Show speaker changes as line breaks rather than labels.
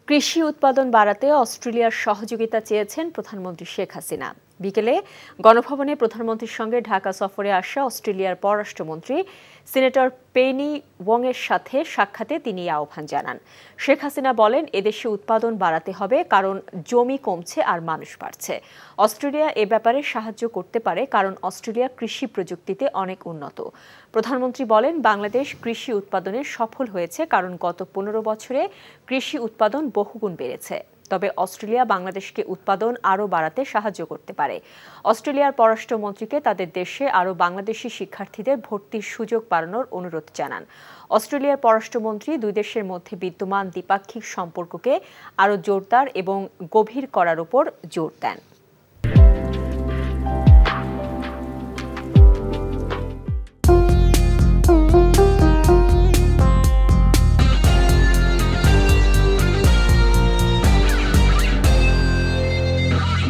কৃষি উৎপাদন বাড়াতে অস্ট্রেলিয়ার সহযোগিতা চেয়েছেন প্রধানমন্ত্রী শেখ হাসিনা। বিকেলে গণভবনে প্রধানমন্ত্রীর সঙ্গে ঢাকা সফরে আসা অস্ট্রেলিয়ার পররাষ্ট্রমন্ত্রী সিনেটর পেনি ওয়ংয়ের সাথে সাক্ষাতে তিনি এই আহ্বান জানান। শেখ হাসিনা বলেন, এদেশে উৎপাদন বাড়াতে হবে, কারণ জমি কমছে আর মানুষ বাড়ছে। অস্ট্রেলিয়া এ ব্যাপারে সাহায্য করতে পারে, কারণ অস্ট্রেলিয়া কৃষি প্রযুক্তিতে অনেক উন্নত। প্রধানমন্ত্রী বলেন, বাংলাদেশ কৃষি উৎপাদনে সফল হয়েছে, কারণ গত 15 বছরে কৃষি উৎপাদন বহুগুণ বেড়েছে। তবে অস্ট্রেলিয়া বাংলাদেশকে উৎপাদন আরও বাড়াতে সাহায্য করতে পারে। অস্ট্রেলিয়ার পররাষ্ট্রমন্ত্রীকে তাদের দেশে আরও বাংলাদেশি শিক্ষার্থীদের ভর্তির সুযোগ বাড়ানোর অনুরোধ জানান। অস্ট্রেলিয়ার পররাষ্ট্রমন্ত্রী দুই দেশের মধ্যে বিদ্যমান দ্বিপাক্ষিক সম্পর্ককে আরও জোরদার এবং গভীর করার উপর জোর দেন।